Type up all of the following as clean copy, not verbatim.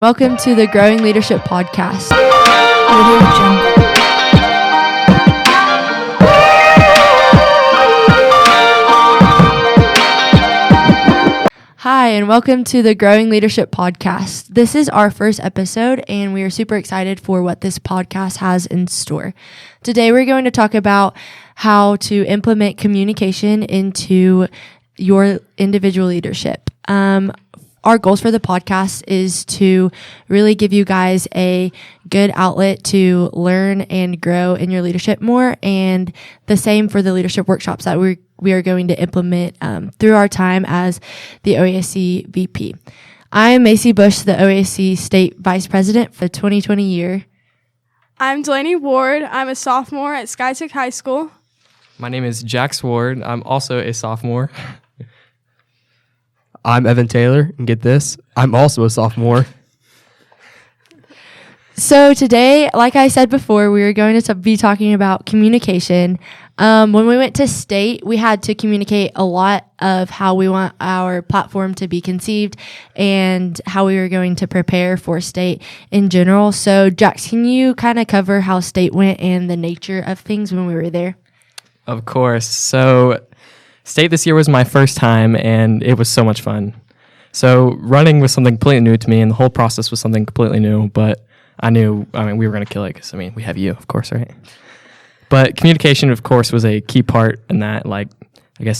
Welcome to the Growing Leadership Podcast. Hi, and welcome to the Growing Leadership Podcast. This is our first episode, and we are super excited for what this podcast has in store. Today, we're going to talk about how to implement communication into your individual leadership. Our goals for the podcast is to really give you guys a good outlet to learn and grow in your leadership more, and the same for the leadership workshops that we are going to implement through our time as the OASC VP. I'm Macy Bush, the OASC State Vice President for the 2020 year. I'm Delaney Ward. I'm a sophomore at Skiatook High School. My name is Jax Ward. I'm also a sophomore. I'm Evan Taylor, and get this, I'm also a sophomore. So today, like I said before, we are going to be talking about communication. When we went to state, we had to communicate a lot of how we want our platform to be conceived and how we were going to prepare for state in general. So Jax, can you kind of cover how state went and the nature of things when we were there? Of course. So state this year was my first time, and it was so much fun. So running was something completely new to me, and the whole process was something completely new, but we were going to kill it because, we have you, of course, right? But communication, of course, was a key part in that,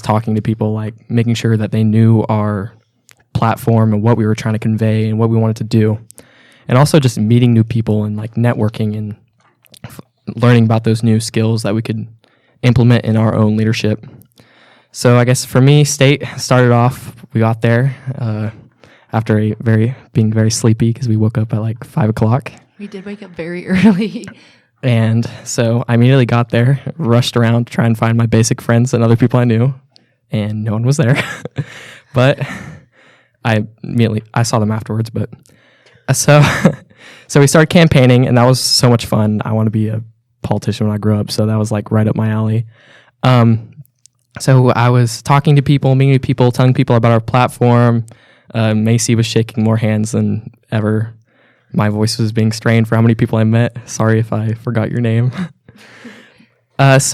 talking to people, making sure that they knew our platform and what we were trying to convey and what we wanted to do. And also just meeting new people and, networking and learning about those new skills that we could implement in our own leadership. So I guess for me, state started off, we got there after being very sleepy because we woke up at 5 o'clock. We did wake up very early. And so I immediately got there, rushed around to try and find my basic friends and other people I knew, and no one was there. But I saw them afterwards. But so we started campaigning, and that was so much fun. I want to be a politician when I grow up, so that was right up my alley. So I was talking to people, meeting with people, telling people about our platform. Macy was shaking more hands than ever. My voice was being strained for how many people I met. Sorry if I forgot your name. But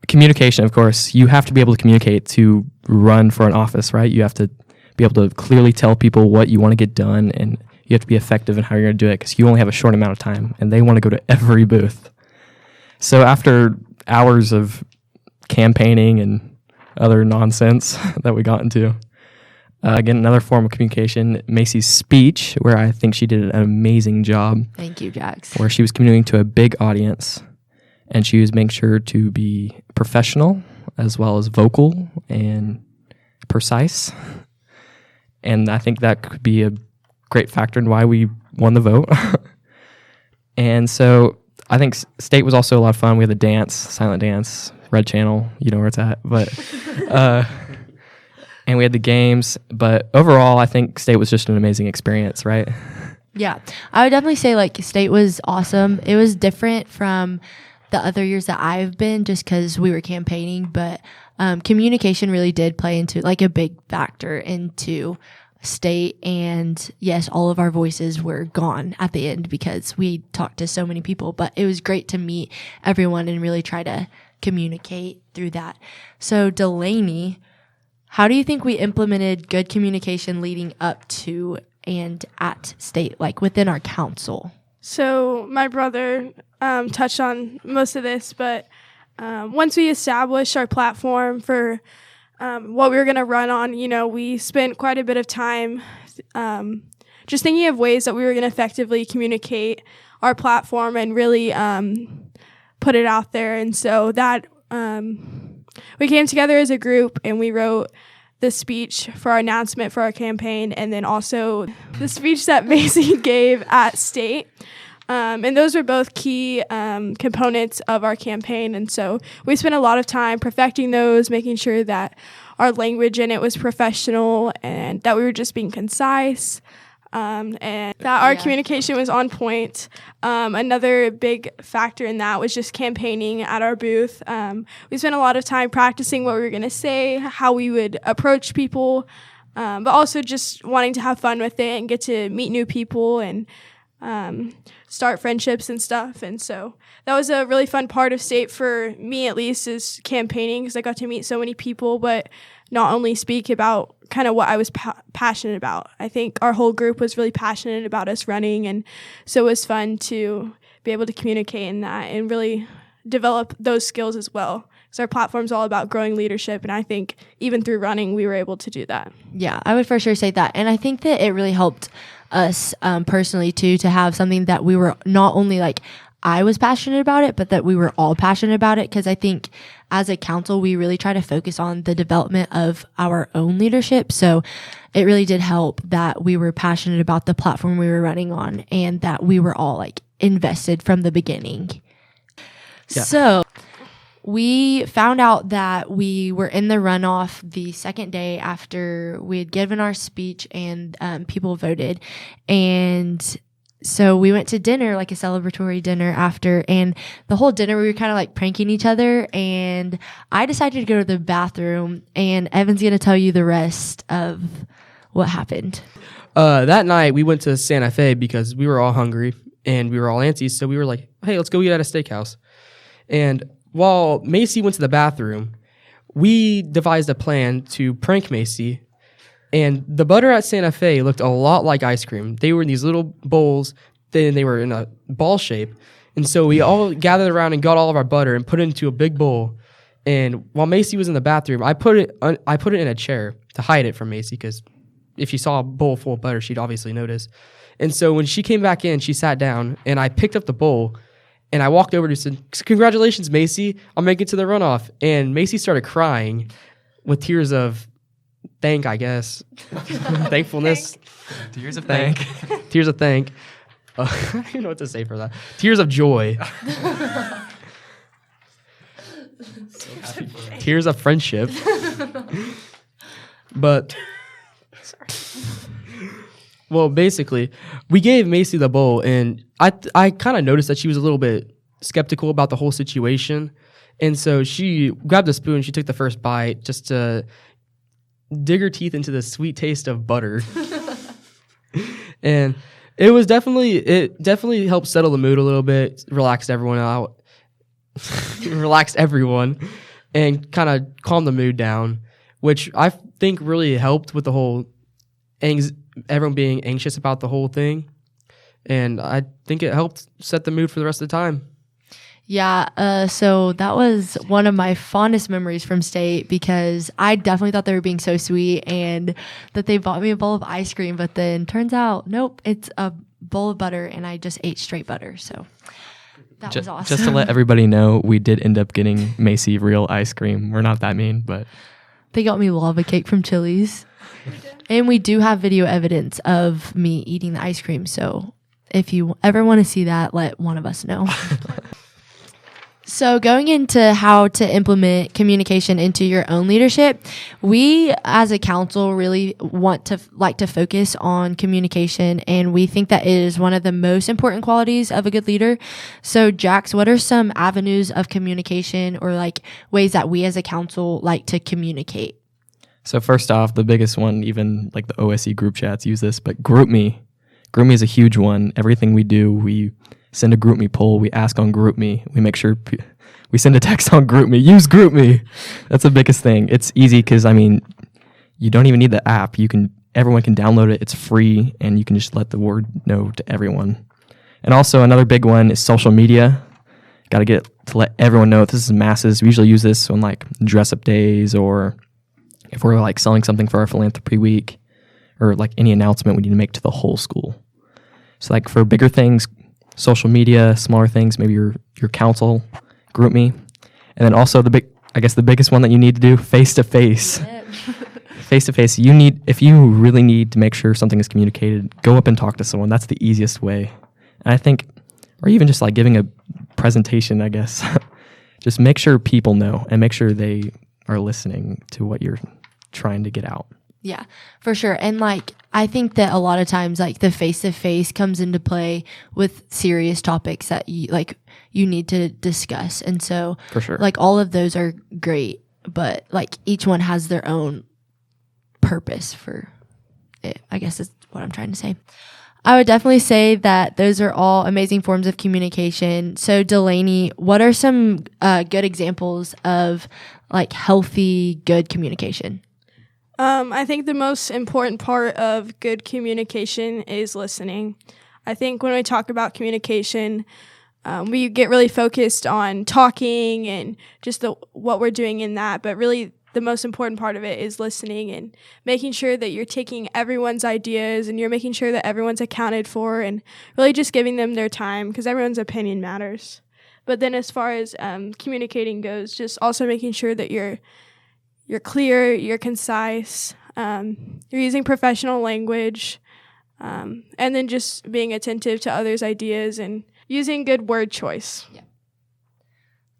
communication, of course, you have to be able to communicate to run for an office, right? You have to be able to clearly tell people what you want to get done, and you have to be effective in how you're going to do it because you only have a short amount of time, and they want to go to every booth. So after hours of campaigning and other nonsense that we got into, again, another form of communication, Macy's speech, where I think she did an amazing job. Thank you, Jax. Where she was communicating to a big audience, and she was making sure to be professional as well as vocal and precise. And I think that could be a great factor in why we won the vote. And so I think state was also a lot of fun. We had the dance, silent dance, Red Channel, you know where it's at. But and we had the games. But overall, I think state was just an amazing experience, right? Yeah, I would definitely say state was awesome. It was different from the other years that I've been just because we were campaigning. But communication really did play into a big factor into state, and yes, all of our voices were gone at the end because we talked to so many people, but it was great to meet everyone and really try to communicate through that. So Delaney, how do you think we implemented good communication leading up to and at state, within our council? So my brother touched on most of this, but once we established our platform for what we were going to run on, we spent quite a bit of time just thinking of ways that we were going to effectively communicate our platform and really put it out there. And so that we came together as a group, and we wrote the speech for our announcement for our campaign, and then also the speech that Macy gave at state. And those were both key components of our campaign. And so we spent a lot of time perfecting those, making sure that our language in it was professional and that we were just being concise. And that our communication was on point. Another big factor in that was just campaigning at our booth. We spent a lot of time practicing what we were going to say, how we would approach people, but also just wanting to have fun with it and get to meet new people and start friendships and stuff. And so that was a really fun part of state for me, at least, is campaigning, because I got to meet so many people, but not only speak about kind of what I was passionate about. I think our whole group was really passionate about us running, and so it was fun to be able to communicate in that and really develop those skills as well. So our platform's all about growing leadership, and I think even through running, we were able to do that. Yeah, I would for sure say that. And I think that it really helped us personally, too, to have something that we were not only like I was passionate about it, but that we were all passionate about it. Because I think as a council, we really try to focus on the development of our own leadership. So it really did help that we were passionate about the platform we were running on and that we were all like invested from the beginning. Yeah. So we found out that we were in the runoff the second day after we had given our speech and people voted. And so we went to dinner, like a celebratory dinner after, and the whole dinner we were kind of like pranking each other, and I decided to go to the bathroom, and Evan's going to tell you the rest of what happened. That night we went to Santa Fe because we were all hungry and we were all antsy, so we were like, hey, let's go eat at a steakhouse. And while Macy went to the bathroom, we devised a plan to prank Macy. And the butter at Santa Fe looked a lot like ice cream. They were in these little bowls, then they were in a ball shape. And so we all gathered around and got all of our butter and put it into a big bowl. And while Macy was in the bathroom, I put it in a chair to hide it from Macy, because if she saw a bowl full of butter, she'd obviously notice. And so when she came back in, she sat down, and I picked up the bowl, and I walked over to her and said, congratulations, Macy, I'll make it to the runoff. And Macy started crying with tears of thankfulness. Tears of thank. Tears of thank. I don't even know what to say for that. Tears of joy. Tears of friendship. But, well, basically, we gave Macy the bowl, and I kind of noticed that she was a little bit skeptical about the whole situation. And so she grabbed a spoon, she took the first bite just to dig her teeth into the sweet taste of butter. And it definitely helped settle the mood a little bit, relaxed everyone out, and kind of calmed the mood down, which I think really helped with the whole everyone being anxious about the whole thing. And I think it helped set the mood for the rest of the time. Yeah, so that was one of my fondest memories from state, because I definitely thought they were being so sweet and that they bought me a bowl of ice cream, but then turns out, nope, it's a bowl of butter, and I just ate straight butter, so that was awesome. Just to let everybody know, we did end up getting Macy real ice cream. We're not that mean, but they got me lava cake from Chili's, and we do have video evidence of me eating the ice cream, so if you ever want to see that, let one of us know. So going into how to implement communication into your own leadership, we as a council really want to focus on communication, and we think that it is one of the most important qualities of a good leader. So Jax, what are some avenues of communication or like ways that we as a council like to communicate? So first off, the biggest one, even like the OSE group chats use this, but GroupMe. GroupMe is a huge one. Everything we do, we send a GroupMe poll. We ask on GroupMe. We make sure we send a text on GroupMe. Use GroupMe. That's the biggest thing. It's easy because, I mean, you don't even need the app. Everyone can download it. It's free, and you can just let the word know to everyone. And also another big one is social media. Got to get to let everyone know. This is masses. We usually use this on like dress up days, or if we're like selling something for our philanthropy week, or like any announcement we need to make to the whole school. So like for bigger things, social media, smaller things, maybe your council, GroupMe. And then also the biggest one that you need to do, face-to-face. Face-to-face, if you really need to make sure something is communicated, go up and talk to someone. That's the easiest way. And I think, or even just like giving a presentation, I guess, just make sure people know and make sure they are listening to what you're trying to get out. Yeah, for sure. And like, I think that a lot of times like the face-to-face comes into play with serious topics that you need to discuss. And so for sure, like all of those are great, but like each one has their own purpose for it, I guess is what I'm trying to say. I would definitely say that those are all amazing forms of communication. So Delaney, what are some good examples of like healthy, good communication? I think the most important part of good communication is listening. I think when we talk about communication, we get really focused on talking and just what we're doing in that, but really the most important part of it is listening and making sure that you're taking everyone's ideas and you're making sure that everyone's accounted for and really just giving them their time because everyone's opinion matters. But then as far as communicating goes, just also making sure that you're clear, you're concise, you're using professional language, and then just being attentive to others' ideas and using good word choice.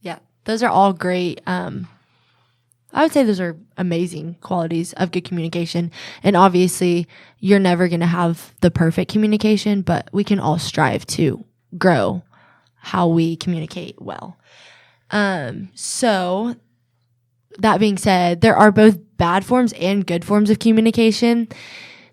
Yeah, those are all great. I would say those are amazing qualities of good communication. And obviously, you're never going to have the perfect communication, but we can all strive to grow how we communicate well. So that being said, there are both bad forms and good forms of communication.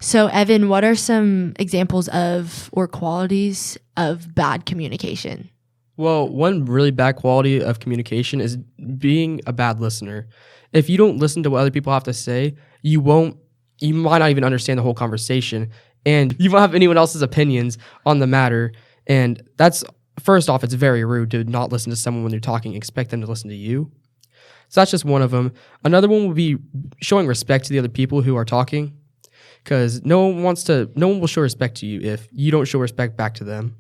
So Evan, what are some examples of or qualities of bad communication? Well, one really bad quality of communication is being a bad listener. If you don't listen to what other people have to say, you might not even understand the whole conversation, and you won't have anyone else's opinions on the matter. And that's, first off, it's very rude to not listen to someone when they're talking, expect them to listen to you. So that's just one of them. Another one would be showing respect to the other people who are talking, because no one will show respect to you if you don't show respect back to them,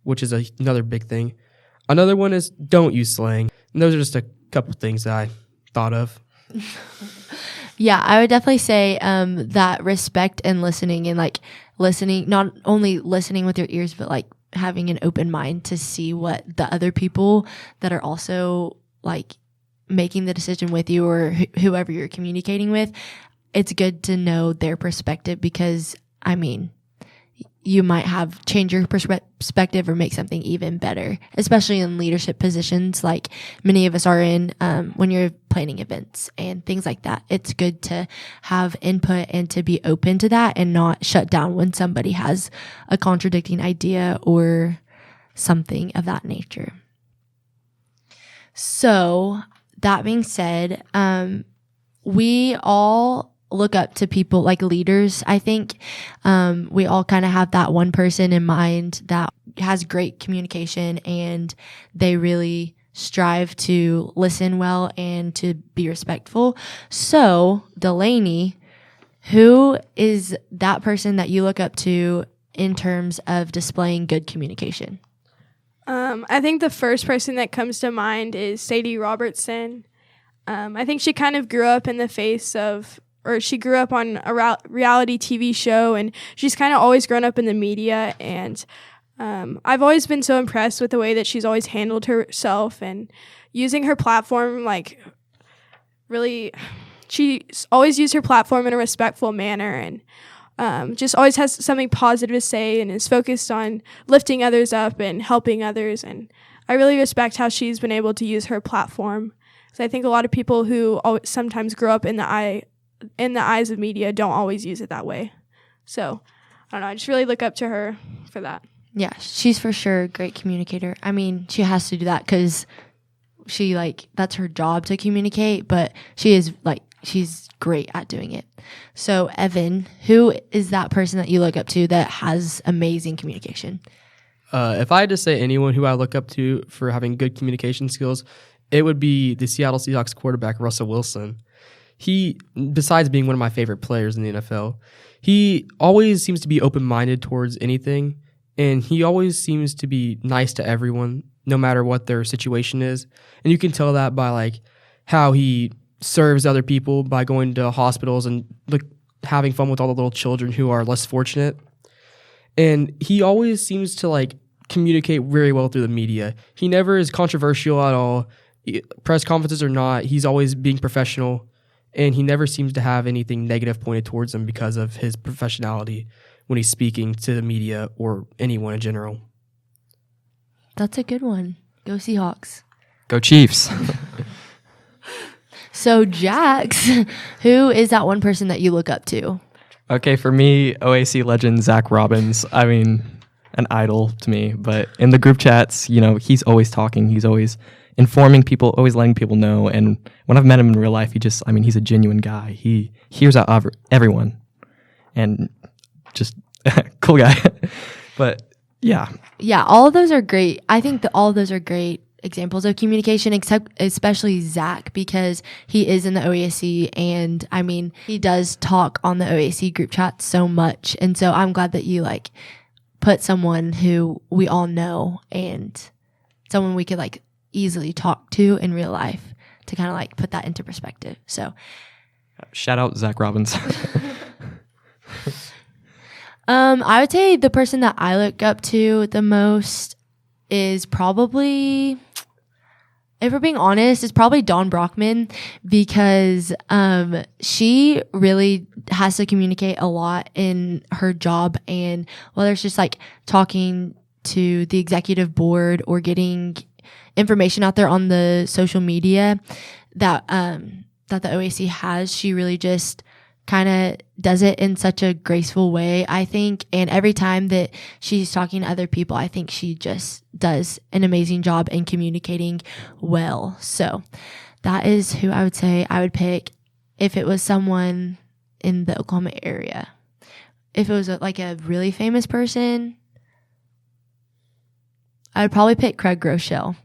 which is another big thing. Another one is don't use slang. And those are just a couple things that I thought of. Yeah, I would definitely say that respect and listening and like listening, not only listening with your ears, but like having an open mind to see what the other people that are also like making the decision with you or whoever you're communicating with, it's good to know their perspective because, I mean, you might have change your perspective or make something even better, especially in leadership positions like many of us are in when you're planning events and things like that. It's good to have input and to be open to that and not shut down when somebody has a contradicting idea or something of that nature. So that being said, we all look up to people like leaders. I think we all kind of have that one person in mind that has great communication and they really strive to listen well and to be respectful. So Delaney, who is that person that you look up to in terms of displaying good communication? I think the first person that comes to mind is Sadie Robertson. I think she kind of grew up in the face of, or she grew up on a reality TV show, and she's kind of always grown up in the media. And I've always been so impressed with the way that she's always handled herself and using her platform, like really, she's always used her platform in a respectful manner and just always has something positive to say and is focused on lifting others up and helping others. And I really respect how she's been able to use her platform. So I think a lot of people who sometimes grow up in the eyes of media don't always use it that way. So I don't know. I just really look up to her for that. Yeah, she's for sure a great communicator. I mean, she has to do that because she that's her job to communicate, but she's great at doing it. So Evan, who is that person that you look up to that has amazing communication? If I had to say anyone who I look up to for having good communication skills, it would be the Seattle Seahawks quarterback, Russell Wilson. He, besides being one of my favorite players in the NFL, he always seems to be open-minded towards anything, and he always seems to be nice to everyone, no matter what their situation is. And you can tell that by how he serves other people by going to hospitals and having fun with all the little children who are less fortunate. And he always seems to communicate very well through the media. He never is controversial at all. Press conferences or not, he's always being professional, and he never seems to have anything negative pointed towards him because of his professionality when he's speaking to the media or anyone in general. That's a good one. Go Seahawks. Go Chiefs. So Jax, who is that one person that you look up to? Okay, for me, OAC legend Zach Robbins. I mean, an idol to me. But in the group chats, he's always talking. He's always informing people, always letting people know. And when I've met him in real life, he's a genuine guy. He hears out everyone, and just cool guy. But yeah. Yeah, all of those are great. I think that all of those are great examples of communication, except especially Zach, because he is in the OAC, and I mean, he does talk on the OAC group chat so much. And so I'm glad that you put someone who we all know and someone we could easily talk to in real life to kind of put that into perspective. So shout out Zach Robbins. I would say the person that I look up to the most is probably, if we're being honest, is probably Dawn Brockman, because she really has to communicate a lot in her job, and whether it's just talking to the executive board or getting information out there on the social media that the OAC has, she really just kind of does it in such a graceful way, I think. And every time that she's talking to other people, I think she just does an amazing job in communicating well. So that is who I would say I would pick if it was someone in the Oklahoma area. If it was a really famous person, I would probably pick Craig Groeschel,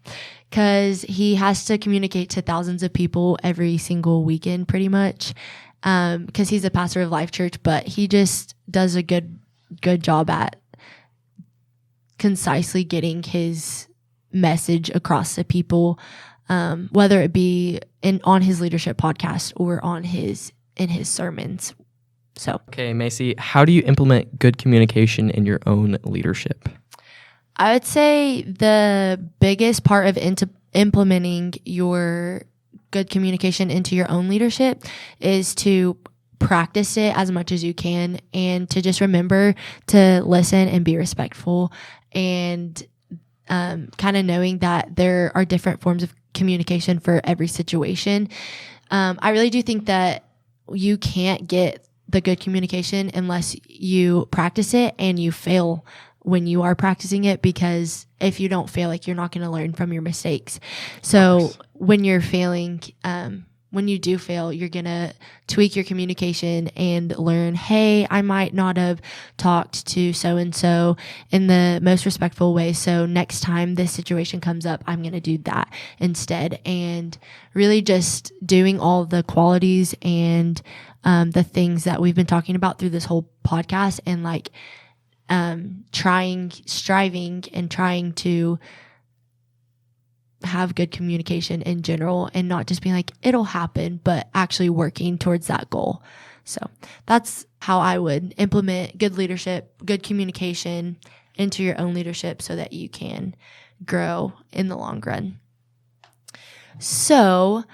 because he has to communicate to thousands of people every single weekend pretty much. Because he's a pastor of Life Church, but he just does a good job at concisely getting his message across to people, whether it be on his leadership podcast or in his sermons. So, okay, Macy, how do you implement good communication in your own leadership? I would say the biggest part of implementing your good communication into your own leadership is to practice it as much as you can, and to just remember to listen and be respectful, and kind of knowing that there are different forms of communication for every situation. I really do think that you can't get the good communication unless you practice it and you fail when you are practicing it, because if you don't fail, you're not going to learn from your mistakes. So when you're failing, when you do fail, you're going to tweak your communication and learn, hey, I might not have talked to so-and-so in the most respectful way. So next time this situation comes up, I'm going to do that instead. And really just doing all the qualities and the things that we've been talking about through this whole podcast, and striving and trying to have good communication in general, and not just being it'll happen, but actually working towards that goal. So that's how I would implement good leadership, good communication into your own leadership, so that you can grow in the long run. So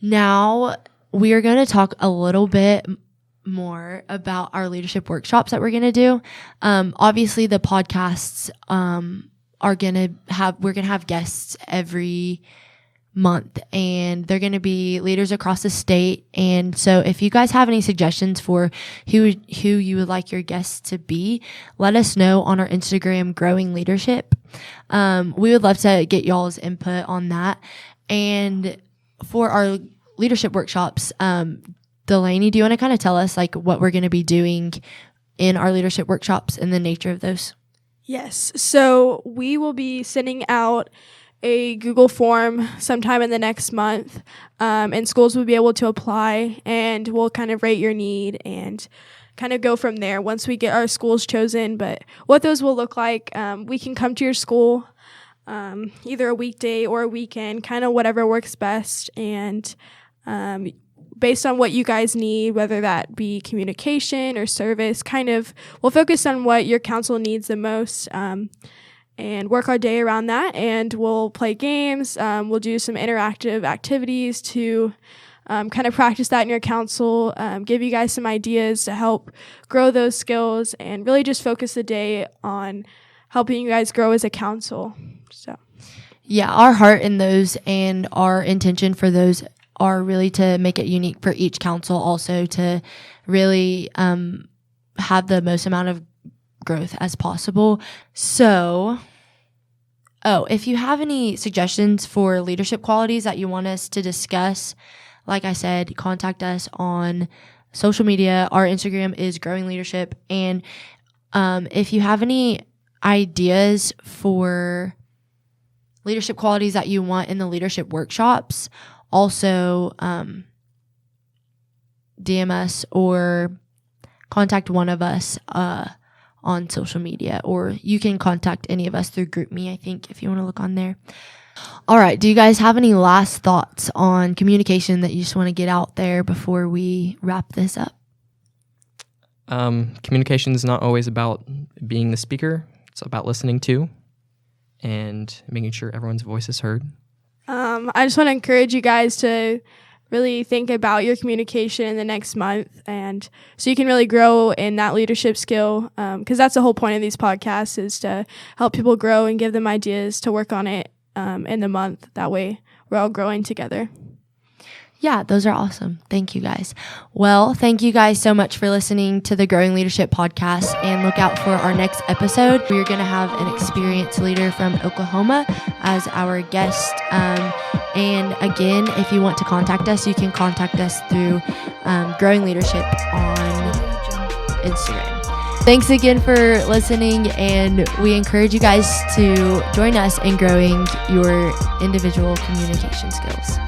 now we are going to talk a little bit more about our leadership workshops that we're going to do. Obviously the podcasts we're going to have guests every month, and they're going to be leaders across the state. And so if you guys have any suggestions for who you would like your guests to be, let us know on our Instagram, Growing Leadership. We would love to get y'all's input on that. And for our leadership workshops, Delaney, do you want to kind of tell us what we're going to be doing in our leadership workshops and the nature of those? Yes. So we will be sending out a Google form sometime in the next month, and schools will be able to apply, and we'll kind of rate your need and kind of go from there once we get our schools chosen. But what those will look like, we can come to your school either a weekday or a weekend, kind of whatever works best, and based on what you guys need, whether that be communication or service, we'll focus on what your council needs the most, and work our day around that. And we'll play games. We'll do some interactive activities to kind of practice that in your council, give you guys some ideas to help grow those skills, and really just focus the day on helping you guys grow as a council. So, yeah, our heart in those and our intention for those are really to make it unique for each council, also to really have the most amount of growth as possible. So, if you have any suggestions for leadership qualities that you want us to discuss, like I said, contact us on social media. Our Instagram is Growing Leadership. And if you have any ideas for leadership qualities that you want in the leadership workshops, also DM us or contact one of us on social media, or you can contact any of us through GroupMe, I think, if you want to look on there. All right. Do you guys have any last thoughts on communication that you just want to get out there before we wrap this up? Communication is not always about being the speaker. It's about listening to and making sure everyone's voice is heard. I just want to encourage you guys to really think about your communication in the next month, and so you can really grow in that leadership skill, because that's the whole point of these podcasts, is to help people grow and give them ideas to work on it in the month. That way we're all growing together. Yeah, those are awesome. Thank you guys. Well, thank you guys so much for listening to the Growing Leadership podcast, and look out for our next episode. We're going to have an experienced leader from Oklahoma as our guest. And again, if you want to contact us, you can contact us through Growing Leadership on Instagram. Thanks again for listening, and we encourage you guys to join us in growing your individual communication skills.